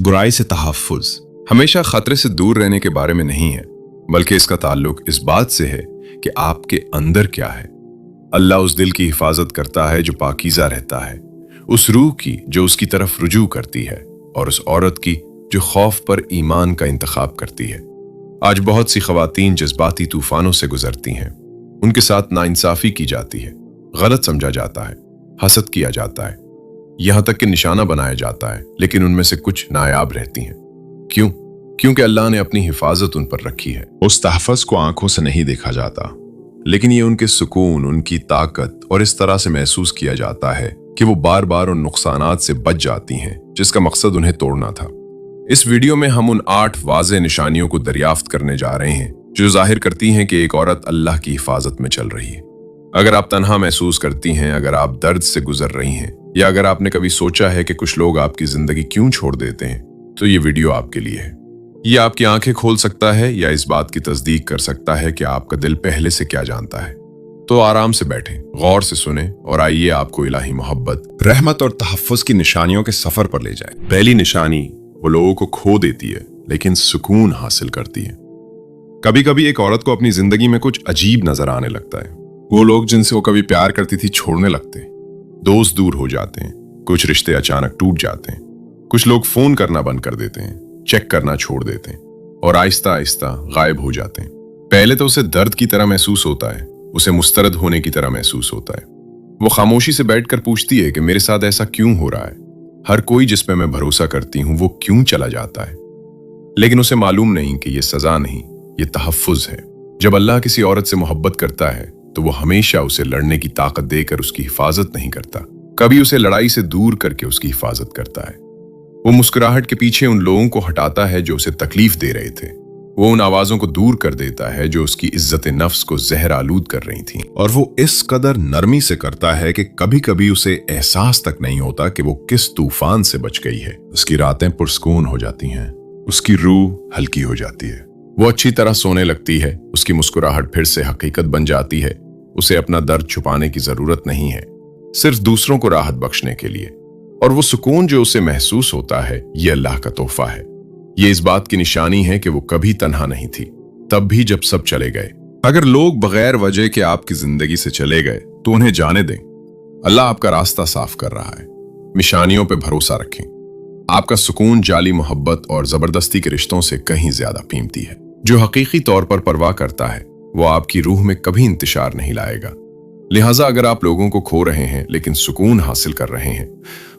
बुराई से तहफ़्फ़ुज़ हमेशा खतरे से दूर रहने के बारे में नहीं है, बल्कि इसका ताल्लुक इस बात से है कि आपके अंदर क्या है। अल्लाह उस दिल की हिफाजत करता है जो पाकीज़ा रहता है, उस रूह की जो उसकी तरफ रुजू करती है, और उस औरत की जो खौफ पर ईमान का इंतखाब करती है। आज बहुत सी ख़वातीन जज्बाती तूफानों से गुजरती हैं। उनके साथ नाइंसाफ़ी की जाती है, गलत समझा जाता है, हसद किया जाता है, यहाँ तक कि निशाना बनाया जाता है, लेकिन उनमें से कुछ नायाब रहती हैं। क्यों? क्योंकि अल्लाह ने अपनी हिफाजत उन पर रखी है। उस तहफ़्फ़ुज़ को आंखों से नहीं देखा जाता, लेकिन ये उनके सुकून, उनकी ताकत और इस तरह से महसूस किया जाता है कि वो बार बार उन नुकसानात से बच जाती हैं जिसका मकसद उन्हें तोड़ना था। इस वीडियो में हम उन 8 वाज़ेह निशानियों को दरियाफ्त करने जा रहे हैं जो जाहिर करती हैं कि एक औरत अल्लाह की हिफाजत में चल रही है। अगर आप तन्हा महसूस करती हैं, अगर आप दर्द से गुजर रही हैं, या अगर आपने कभी सोचा है कि कुछ लोग आपकी जिंदगी क्यों छोड़ देते हैं, तो ये वीडियो आपके लिए है। ये आपकी आंखें खोल सकता है या इस बात की तस्दीक कर सकता है कि आपका दिल पहले से क्या जानता है। तो आराम से बैठें, गौर से सुने और आइए आपको इलाही मोहब्बत, रहमत और तहफ़्फ़ुज़ की निशानियों के सफर पर ले जाए। पहली निशानी वो लोगों को खो देती है लेकिन सुकून हासिल करती है। कभी कभी एक औरत को अपनी जिंदगी में कुछ अजीब नजर आने लगता है। वो लोग जिनसे वो कभी प्यार करती थी छोड़ने लगते हैं, दोस्त दूर हो जाते हैं, कुछ रिश्ते अचानक टूट जाते हैं, कुछ लोग फोन करना बंद कर देते हैं, चेक करना छोड़ देते हैं और आहिस्ता आहिस्ता गायब हो जाते हैं। पहले तो उसे दर्द की तरह महसूस होता है, उसे मुस्तरद होने की तरह महसूस होता है। वो खामोशी से बैठकर पूछती है कि मेरे साथ ऐसा क्यों हो रहा है, हर कोई जिस पे मैं भरोसा करती हूँ वो क्यों चला जाता है। लेकिन उसे मालूम नहीं कि ये सजा नहीं, ये तहफ़्फ़ुज़ है। जब अल्लाह किसी औरत से मोहब्बत करता है तो वो हमेशा उसे लड़ने की ताकत देकर उसकी हिफाजत नहीं करता, कभी उसे लड़ाई से दूर करके उसकी हिफाजत करता है। वो मुस्कुराहट के पीछे उन लोगों को हटाता है जो उसे तकलीफ दे रहे थे, वो उन आवाजों को दूर कर देता है जो उसकी इज्जत नफ्स को जहर आलूद कर रही थी, और वो इस कदर नरमी से करता है कि कभी कभी उसे एहसास तक नहीं होता कि वो किस तूफान से बच गई है। उसकी रातें पुरस्कून हो जाती हैं, उसकी रूह हल्की हो जाती है, वो अच्छी तरह सोने लगती है, उसकी मुस्कुराहट फिर से हकीकत बन जाती है। उसे अपना दर्द छुपाने की जरूरत नहीं है, सिर्फ दूसरों को राहत बख्शने के लिए। और वो सुकून जो उसे महसूस होता है, ये अल्लाह का तोहफा है। ये इस बात की निशानी है कि वो कभी तन्हा नहीं थी, तब भी जब सब चले गए। अगर लोग बगैर वजह के आपकी जिंदगी से चले गए तो उन्हें जाने दें। अल्लाह आपका रास्ता साफ कर रहा है। निशानियों पे भरोसा रखें। आपका सुकून जाली मोहब्बत और जबरदस्ती के रिश्तों से कहीं ज्यादा कीमती है। जो हकीकी तौर पर परवाह करता है वो आपकी रूह में कभी इंतशार नहीं लाएगा। लिहाजा अगर आप लोगों को खो रहे हैं लेकिन सुकून हासिल कर रहे हैं,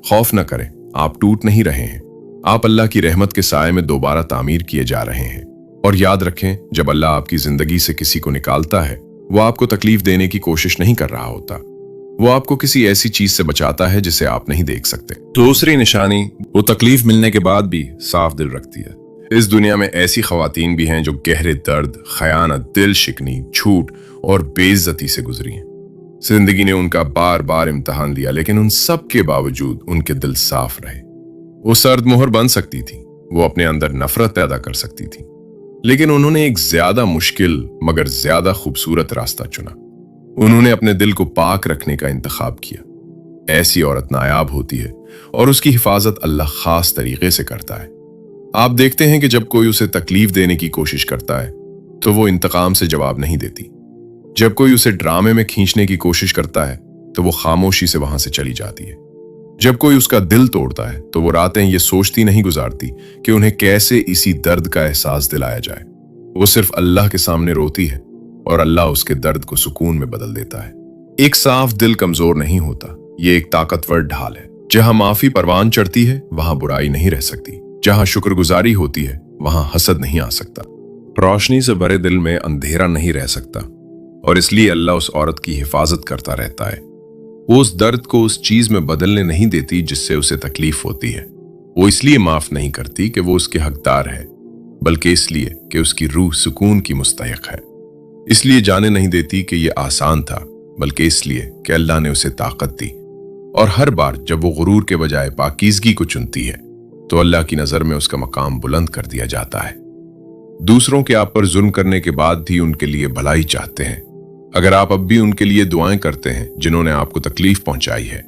खौफ न करें, आप टूट नहीं रहे हैं। आप अल्लाह की रहमत के साए में दोबारा तामीर किए जा रहे हैं। और याद रखें, जब अल्लाह आपकी जिंदगी से किसी को निकालता है, वो आपको तकलीफ देने की कोशिश नहीं कर रहा होता, वो आपको किसी ऐसी चीज से बचाता है जिसे आप नहीं देख सकते। दूसरी निशानी, वो तकलीफ मिलने के बाद भी साफ दिल रखती है। इस दुनिया में ऐसी खवातीन भी हैं जो गहरे दर्द, खयानत, दिल शिकनी, झूठ और बेइज्जती से गुजरी हैं। जिंदगी ने उनका बार बार इम्तिहान लिया, लेकिन उन सब के बावजूद उनके दिल साफ रहे। वो सर्द मोहर बन सकती थी, वो अपने अंदर नफरत पैदा कर सकती थी, लेकिन उन्होंने एक ज्यादा मुश्किल मगर ज्यादा खूबसूरत रास्ता चुना। उन्होंने अपने दिल को पाक रखने का इंतखाब किया। ऐसी औरत नायाब होती है और उसकी हिफाजत अल्लाह खास तरीके से करता है। आप देखते हैं कि जब कोई उसे तकलीफ देने की कोशिश करता है तो वो इंतकाम से जवाब नहीं देती। जब कोई उसे ड्रामे में खींचने की कोशिश करता है तो वो खामोशी से वहां से चली जाती है। जब कोई उसका दिल तोड़ता है तो वो रातें ये सोचती नहीं गुजारती कि उन्हें कैसे इसी दर्द का एहसास दिलाया जाए। वो सिर्फ अल्लाह के सामने रोती है और अल्लाह उसके दर्द को सुकून में बदल देता है। एक साफ दिल कमजोर नहीं होता, ये एक ताकतवर ढाल है। जहां माफी परवान चढ़ती है वहां बुराई नहीं रह सकती। जहां शुक्रगुजारी होती है वहां हसद नहीं आ सकता। रोशनी से भरे दिल में अंधेरा नहीं रह सकता, और इसलिए अल्लाह उस औरत की हिफाजत करता रहता है। वो उस दर्द को उस चीज में बदलने नहीं देती जिससे उसे तकलीफ होती है। वो इसलिए माफ नहीं करती कि वो उसके हकदार है, बल्कि इसलिए कि उसकी रूह सुकून की मुस्तहिक है। इसलिए जाने नहीं देती कि ये आसान था, बल्कि इसलिए कि अल्लाह ने उसे ताकत दी। और हर बार जब वो गुरूर के बजाय पाकीज़गी को चुनती है तो अल्लाह की नजर में उसका मकाम बुलंद कर दिया जाता है। दूसरों के आप पर जुल्म करने के बाद भी उनके लिए भलाई चाहते हैं। अगर आप अब भी उनके लिए दुआएं करते हैं जिन्होंने आपको तकलीफ पहुंचाई है,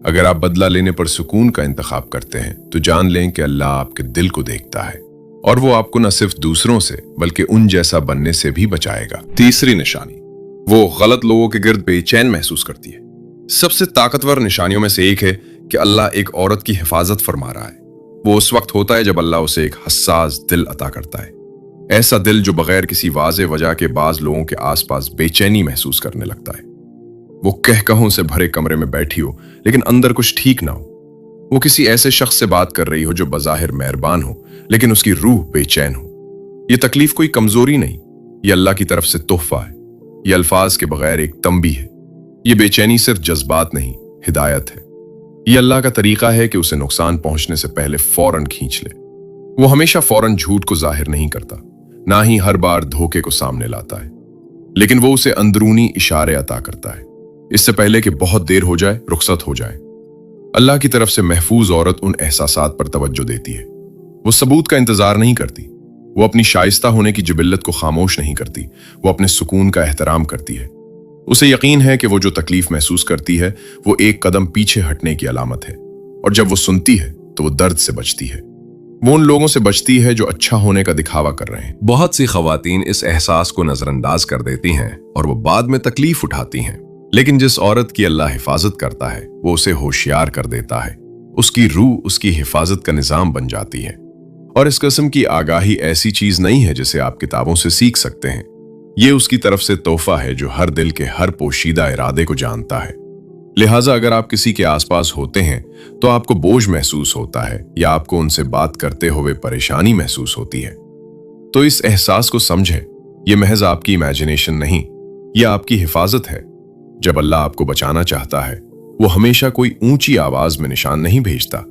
اگر آپ بدلہ لینے پر سکون کا انتخاب کرتے ہیں تو جان لیں کہ اللہ آپ کے دل کو دیکھتا ہے اور وہ آپ کو نہ صرف دوسروں سے بلکہ ان جیسا بننے سے بھی بچائے گا۔ تیسری نشانی، وہ غلط لوگوں کے گرد بے چین محسوس کرتی ہے۔ سب سے طاقتور نشانیوں میں سے ایک ہے کہ اللہ ایک عورت کی حفاظت فرما رہا ہے۔ وہ اس وقت ہوتا ہے جب اللہ اسے ایک حساس دل عطا کرتا ہے، ایسا دل جو بغیر کسی واضح وجہ کے بعض لوگوں کے آس پاس بے چینی محسوس کرنے لگتا ہے۔ وہ کہکہوں سے بھرے کمرے میں بیٹھی ہو لیکن اندر کچھ ٹھیک نہ ہو۔ وہ کسی ایسے شخص سے بات کر رہی ہو جو بظاہر مہربان ہو لیکن اس کی روح بے چین ہو۔ یہ تکلیف کوئی کمزوری نہیں، یہ اللہ کی طرف سے تحفہ ہے، یہ الفاظ کے بغیر ایک تنبیہ ہے۔ یہ بے چینی صرف جذبات نہیں، ہدایت ہے۔ یہ اللہ کا طریقہ ہے کہ اسے نقصان پہنچنے سے پہلے فوراً کھینچ لے۔ وہ ہمیشہ فوراً جھوٹ کو ظاہر نہیں کرتا، نہ ہی ہر بار دھوکے کو سامنے لاتا ہے، لیکن وہ اسے اندرونی اشارے عطا کرتا ہے، اس سے پہلے کہ بہت دیر ہو جائے، رخصت ہو جائے۔ اللہ کی طرف سے محفوظ عورت ان احساسات پر توجہ دیتی ہے۔ وہ ثبوت کا انتظار نہیں کرتی، وہ اپنی شائستہ ہونے کی جبلت کو خاموش نہیں کرتی، وہ اپنے سکون کا احترام کرتی ہے۔ اسے یقین ہے کہ وہ جو تکلیف محسوس کرتی ہے وہ ایک قدم پیچھے ہٹنے کی علامت ہے، اور جب وہ سنتی ہے تو وہ درد سے بچتی ہے۔ وہ ان لوگوں سے بچتی ہے جو اچھا ہونے کا دکھاوا کر رہے ہیں۔ بہت سی خواتین اس احساس کو نظر انداز کر دیتی ہیں اور وہ بعد میں تکلیف اٹھاتی ہیں، لیکن جس عورت کی اللہ حفاظت کرتا ہے وہ اسے ہوشیار کر دیتا ہے۔ اس کی روح اس کی حفاظت کا نظام بن جاتی ہے، اور اس قسم کی آگاہی ایسی چیز نہیں ہے جسے آپ کتابوں سے سیکھ سکتے ہیں۔ یہ اس کی طرف سے تحفہ ہے جو ہر دل کے ہر پوشیدہ ارادے کو جانتا ہے۔ لہٰذا اگر آپ کسی کے آس پاس ہوتے ہیں تو آپ کو بوجھ محسوس ہوتا ہے یا آپ کو ان سے بات کرتے ہوئے پریشانی محسوس ہوتی ہے تو اس احساس کو سمجھیں، یہ محض آپ کی امیجنیشن نہیں، یہ آپ کی حفاظت ہے۔ جب اللہ آپ کو بچانا چاہتا ہے وہ ہمیشہ کوئی اونچی آواز میں نشان نہیں بھیجتا،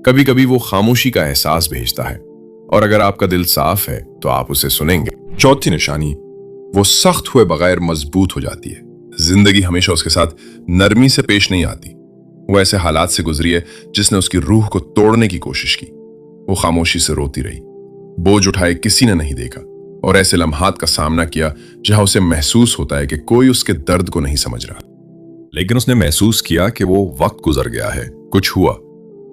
کبھی کبھی وہ خاموشی کا احساس بھیجتا ہے، اور اگر آپ کا دل صاف ہے تو آپ اسے سنیں گے۔ چوتھی نشانی، وہ سخت ہوئے بغیر مضبوط ہو جاتی ہے۔ زندگی ہمیشہ اس کے ساتھ نرمی سے پیش نہیں آتی۔ وہ ایسے حالات سے گزری ہے جس نے اس کی روح کو توڑنے کی کوشش کی۔ وہ خاموشی سے روتی رہی، بوجھ اٹھائے کسی نے نہیں دیکھا، اور ایسے لمحات کا سامنا کیا جہاں اسے محسوس ہوتا ہے کہ کوئی اس کے درد کو نہیں سمجھ رہا، لیکن اس نے محسوس کیا کہ وہ وقت گزر گیا ہے، کچھ ہوا،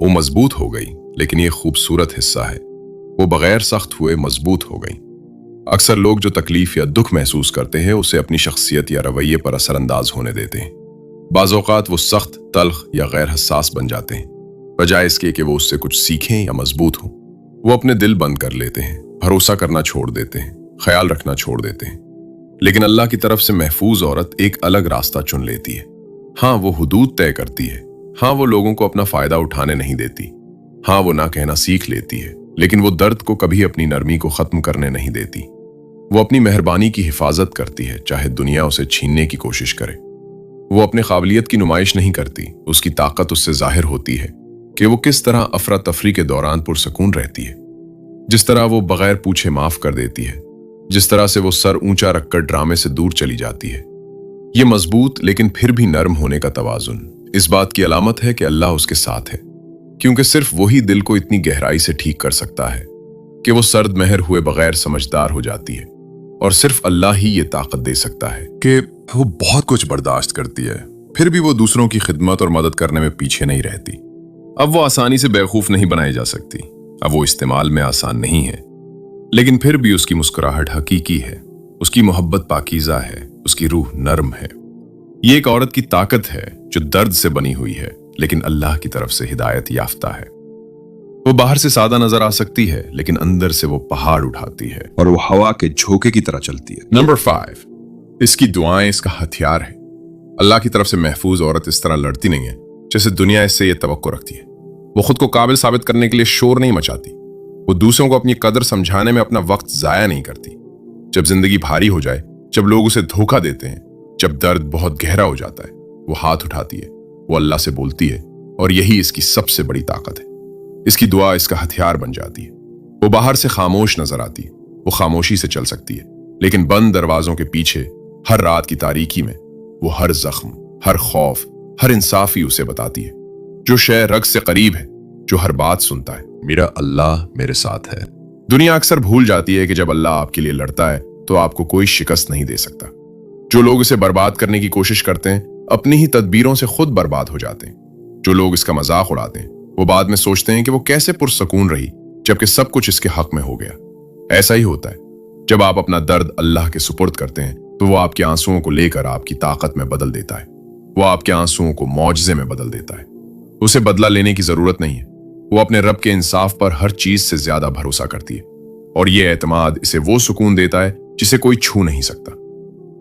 وہ مضبوط ہو گئی۔ لیکن یہ خوبصورت حصہ ہے، وہ بغیر سخت ہوئے مضبوط ہو گئی۔ اکثر لوگ جو تکلیف یا دکھ محسوس کرتے ہیں اسے اپنی شخصیت یا رویے پر اثر انداز ہونے دیتے ہیں۔ بعض اوقات وہ سخت، تلخ یا غیر حساس بن جاتے ہیں، بجائے اس کے کہ وہ اس سے کچھ سیکھیں یا مضبوط ہوں۔ وہ اپنے دل بند کر لیتے ہیں، بھروسہ کرنا چھوڑ دیتے ہیں، خیال رکھنا چھوڑ دیتے ہیں۔ لیکن اللہ کی طرف سے محفوظ عورت ایک الگ راستہ چن لیتی ہے۔ ہاں، وہ حدود طے کرتی ہے، ہاں وہ لوگوں کو اپنا فائدہ اٹھانے نہیں دیتی، ہاں وہ نہ کہنا سیکھ لیتی ہے، لیکن وہ درد کو کبھی اپنی نرمی کو ختم کرنے نہیں دیتی۔ وہ اپنی مہربانی کی حفاظت کرتی ہے چاہے دنیا اسے چھیننے کی کوشش کرے۔ وہ اپنے قابلیت کی نمائش نہیں کرتی، اس کی طاقت اس سے ظاہر ہوتی ہے کہ وہ کس طرح افراتفری کے دوران پرسکون رہتی ہے، جس طرح وہ بغیر پوچھے معاف کر دیتی ہے، جس طرح سے وہ سر اونچا رکھ کر ڈرامے سے دور چلی جاتی ہے۔ یہ مضبوط لیکن پھر بھی نرم ہونے کا توازن اس بات کی علامت ہے کہ اللہ اس کے ساتھ ہے، کیونکہ صرف وہی دل کو اتنی گہرائی سے ٹھیک کر سکتا ہے کہ وہ سرد مہر ہوئے بغیر سمجھدار ہو جاتی ہے، اور صرف اللہ ہی یہ طاقت دے سکتا ہے کہ وہ بہت کچھ برداشت کرتی ہے، پھر بھی وہ دوسروں کی خدمت اور مدد کرنے میں پیچھے نہیں رہتی۔ اب وہ آسانی سے بیوقوف نہیں بنائی جا سکتی، اب وہ استعمال میں آسان نہیں ہے، لیکن پھر بھی اس کی مسکراہٹ حقیقی ہے، اس کی محبت پاکیزہ ہے، اس کی روح نرم ہے۔ یہ ایک عورت کی طاقت ہے جو درد سے بنی ہوئی ہے لیکن اللہ کی طرف سے ہدایت یافتہ ہے۔ وہ باہر سے سادہ نظر آ سکتی ہے لیکن اندر سے وہ پہاڑ اٹھاتی ہے اور وہ ہوا کے جھونکے کی طرح چلتی ہے۔ نمبر 5، اس کی دعائیں اس کا ہتھیار ہے۔ اللہ کی طرف سے محفوظ عورت اس طرح لڑتی نہیں ہے جیسے دنیا اس سے یہ توقع رکھتی ہے۔ وہ خود کو قابل ثابت کرنے کے لیے شور نہیں مچاتی، وہ دوسروں کو اپنی قدر سمجھانے میں اپنا وقت ضائع نہیں کرتی۔ جب زندگی بھاری ہو جائے، جب لوگ اسے دھوکہ دیتے ہیں، جب درد بہت گہرا ہو جاتا ہے، وہ ہاتھ اٹھاتی ہے، وہ اللہ سے بولتی ہے، اور یہی اس کی سب سے بڑی طاقت ہے۔ اس کی دعا اس کا ہتھیار بن جاتی ہے۔ وہ باہر سے خاموش نظر آتی ہے، وہ خاموشی سے چل سکتی ہے، لیکن بند دروازوں کے پیچھے ہر رات کی تاریکی میں وہ ہر زخم، ہر خوف، ہر انصافی اسے بتاتی ہے۔ جو شے رگ سے قریب ہے، جو ہر بات سنتا ہے، میرا اللہ میرے ساتھ ہے۔ دنیا اکثر بھول جاتی ہے کہ جب اللہ آپ کے لیے لڑتا ہے تو آپ کو کوئی شکست نہیں دے سکتا۔ جو لوگ اسے برباد کرنے کی کوشش کرتے ہیں اپنی ہی تدبیروں سے خود برباد ہو جاتے ہیں۔ जो लोग इसका मजाक उड़ाते हैं वो बाद में सोचते हैं कि वो कैसे पुरसकून रही जबकि सब कुछ इसके हक में हो गया। ऐसा ही होता है, जब आप अपना दर्द अल्लाह के सुपुर्द करते हैं तो वो आपके आंसुओं को लेकर आपकी ताकत में बदल देता है। वो आपके आंसुओं को मौजज़े में बदल देता है। उसे बदला लेने की जरूरत नहीं है। वो अपने रब के इंसाफ पर हर चीज से ज्यादा भरोसा करती है और ये एतमाद इसे वो सुकून देता है जिसे कोई छू नहीं सकता।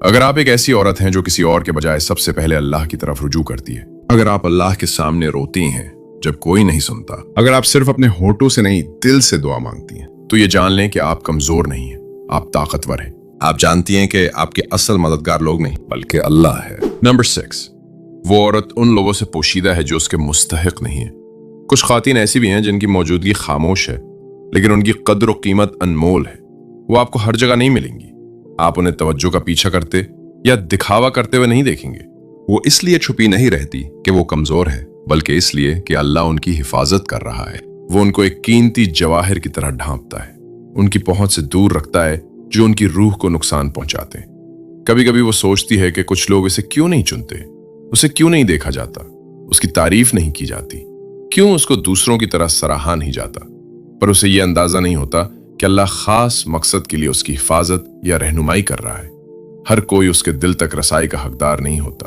अगर आप एक ऐसी औरत हैं जो किसी और के बजाय सबसे पहले अल्लाह की तरफ रुजू करती है, अगर आप अल्लाह के सामने रोती हैं जब कोई नहीं सुनता, अगर आप सिर्फ अपने होठों से नहीं दिल से दुआ मांगती हैं, तो ये जान लें कि आप कमजोर नहीं हैं, आप ताकतवर हैं। आप जानती हैं कि आपके असल मददगार लोग नहीं बल्कि अल्लाह है। नंबर 6, वो औरत उन लोगों से पोशीदा है जो उसके मुस्तहिक नहीं है। कुछ खातिन ऐसी भी हैं जिनकी मौजूदगी खामोश है लेकिन उनकी कद्र और कीमत अनमोल है। वो आपको हर जगह नहीं मिलेंगी। आप उन्हें तवज्जो का पीछा करते या दिखावा करते हुए नहीं देखेंगे। वो इसलिए छुपी नहीं रहती कि वो कमजोर है, बल्कि इसलिए कि अल्लाह उनकी हिफाजत कर रहा है। वो उनको एक कीमती जवाहिर की तरह ढांपता है, उनकी पहुंच से दूर रखता है जो उनकी रूह को नुकसान पहुंचाते हैं। कभी कभी वो सोचती है कि कुछ लोग इसे क्यों नहीं चुनते, उसे क्यों नहीं देखा जाता, उसकी तारीफ नहीं की जाती, क्यों उसको दूसरों की तरह सराहा नहीं जाता। पर उसे यह अंदाजा नहीं होता कि अल्लाह खास मकसद के लिए उसकी हिफाजत या रहनुमाई कर रहा है। हर कोई उसके दिल तक रसाई का हकदार नहीं होता।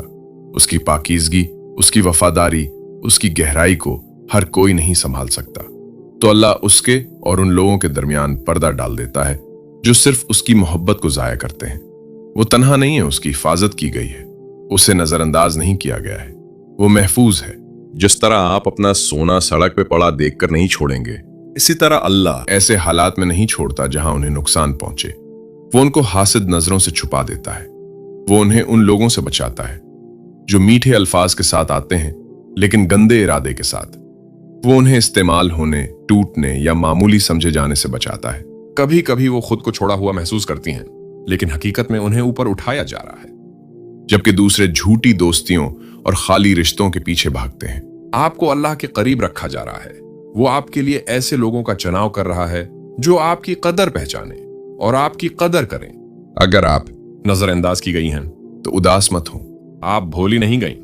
उसकी पाकीज़गी, उसकी वफादारी, उसकी गहराई को हर कोई नहीं संभाल सकता। तो अल्लाह उसके और उन लोगों के दरमियान पर्दा डाल देता है जो सिर्फ उसकी मोहब्बत को जाया करते हैं। वो तन्हा नहीं है, उसकी हिफाजत की गई है, उसे नजरअंदाज नहीं किया गया है, वो महफूज है। जिस तरह आप अपना सोना सड़क पे पड़ा देखकर नहीं छोड़ेंगे, इसी तरह अल्लाह ऐसे हालात में नहीं छोड़ता जहां उन्हें नुकसान पहुंचे। वो उनको हासिद नजरों से छुपा देता है। वो उन्हें उन लोगों से बचाता है जो मीठे अल्फाज के साथ आते हैं लेकिन गंदे इरादे के साथ। वो उन्हें इस्तेमाल होने, टूटने या मामूली समझे जाने से बचाता है। कभी कभी वो खुद को छोड़ा हुआ महसूस करती हैं, लेकिन हकीकत में उन्हें ऊपर उठाया जा रहा है, जबकि दूसरे झूठी दोस्तियों और खाली रिश्तों के पीछे भागते हैं। आपको अल्लाह के करीब रखा जा रहा है। वो आपके लिए ऐसे लोगों का चुनाव कर रहा है जो आपकी कदर पहचाने और आपकी कदर करें। अगर आप नजरअंदाज की गई हैं तो उदास मत हो। आप भोली नहीं गई,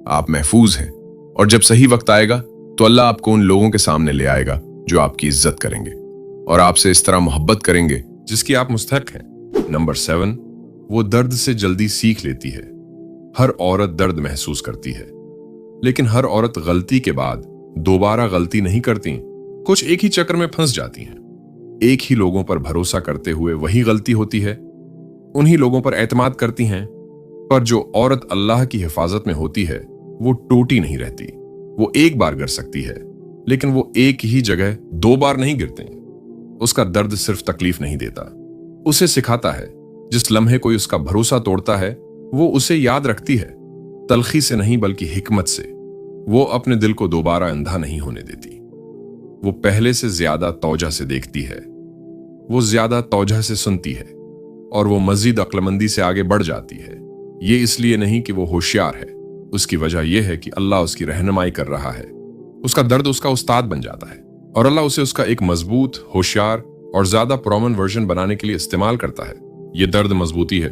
आप महफूज हैं। और जब सही वक्त आएगा तो अल्लाह आपको उन लोगों के सामने ले आएगा जो आपकी इज्जत करेंगे और आपसे इस तरह मोहब्बत करेंगे जिसकी आप मुस्तहक हैं। नंबर 7, वो दर्द से जल्दी सीख लेती है। हर औरत दर्द महसूस करती है, लेकिन हर औरत गलती के बाद दोबारा गलती नहीं करती। कुछ एक ही चक्कर में फंस जाती हैं। एक ही लोगों पर भरोसा करते हुए वही गलती होती है। उन्हीं लोगों पर एतमाद करती हैं, पर जो औरत अल्लाह की हिफाजत में होती है वो टूटी नहीं रहती। वो एक बार गिर सकती है, लेकिन वो एक ही जगह 2 बार नहीं गिरते। उसका दर्द सिर्फ तकलीफ नहीं देता, उसे सिखाता है। जिस लम्हे कोई उसका भरोसा तोड़ता है वो उसे याद रखती है, तलखी से नहीं बल्कि हिकमत से। वो अपने दिल को दोबारा अंधा नहीं होने देती। वो पहले से ज्यादा तौजा से देखती है, वो ज्यादा तौजा से सुनती है और वो मजीद अक्लमंदी से आगे बढ़ जाती है। ये इसलिए नहीं कि वो होशियार है, उसकी वजह यह है कि अल्लाह उसकी रहनुमाई कर रहा है। उसका दर्द उसका उस्ताद बन जाता है और अल्लाह उसे उसका एक मजबूत, होशियार और ज्यादा प्रॉमन वर्जन बनाने के लिए इस्तेमाल करता है। ये दर्द मजबूती है,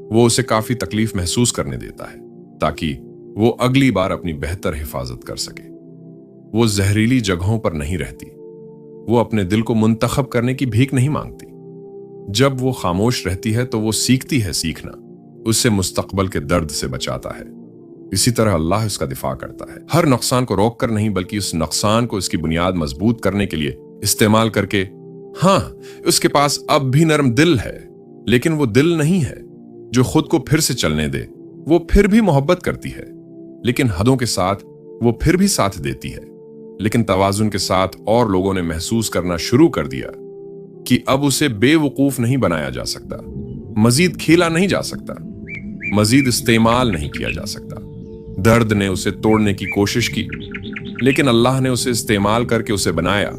वो उसे काफी तकलीफ महसूस करने देता है ताकि वो अगली बार अपनी बेहतर हिफाजत कर सके। वो जहरीली जगहों पर नहीं रहती। वो अपने दिल को मुंतखब करने की भीख नहीं मांगती। जब वो खामोश रहती है तो वो सीखती है सीखना, उससे मुस्तकबल के दर्द से बचाता है। इसी तरह अल्लाह इसका दिफा करता है, हर नुकसान को रोक कर नहीं बल्कि उस नुकसान को इसकी बुनियाद मजबूत करने के लिए इस्तेमाल करके। हाँ, उसके पास अब भी नरम दिल है, लेकिन वो दिल नहीं है जो खुद को फिर से चलने दे। वो फिर भी मोहब्बत करती है, लेकिन हदों के साथ वो फिर भी साथ देती है। लेकिन तवाजुन के साथ और लोगों ने महसूस करना शुरू कर दिया कि अब उसे बेवकूफ नहीं बनाया जा सकता, मजीद खेला नहीं जा सकता, मजीद इस्तेमाल नहीं किया जा सकता। दर्द ने उसे तोड़ने की कोशिश की, लेकिन अल्लाह ने उसे इस्तेमाल करके उसे बनाया।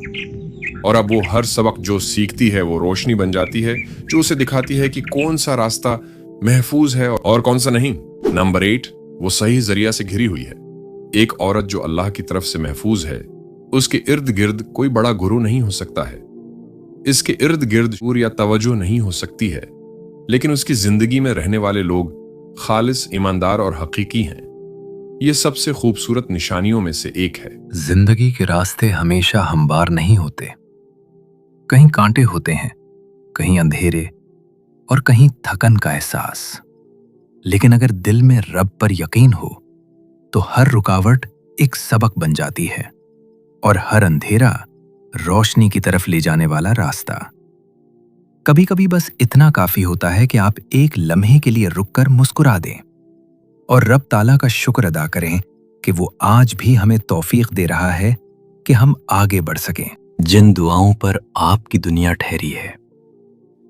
और अब वो हर सबक जो सीखती है वो रोशनी बन जाती है जो उसे दिखाती है कि कौन सा रास्ता महफूज है और कौन सा नहीं। नंबर 8, वो सही जरिया से घिरी हुई है। एक औरत जो अल्लाह की तरफ से महफूज है, उसके इर्द गिर्द कोई बड़ा गुरु नहीं हो सकता है, इसके इर्द गिर्द शूर या तवज्जो नहीं हो सकती है, लेकिन उसकी जिंदगी में रहने वाले लोग खालिस, ईमानदार और हकीकी हैं। ये सबसे खूबसूरत निशानियों में से एक है। जिंदगी के रास्ते हमेशा हमवार नहीं होते। कहीं कांटे होते हैं, कहीं अंधेरे और कहीं थकन का एहसास। लेकिन अगर दिल में रब पर यकीन हो तो हर रुकावट एक सबक बन जाती है और हर अंधेरा रोशनी की तरफ ले जाने वाला रास्ता। कभी कभी बस इतना काफी होता है कि आप एक लम्हे के लिए रुककर मुस्कुरा दें और रब ताला का शुक्र अदा करें कि वो आज भी हमें तौफीक दे रहा है कि हम आगे बढ़ सकें। जिन दुआओं पर आपकी दुनिया ठहरी है,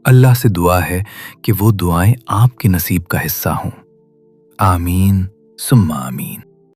अल्लाह से दुआ है कि वो दुआएं आपके नसीब का हिस्सा हों। आमीन सुम्मा आमीन।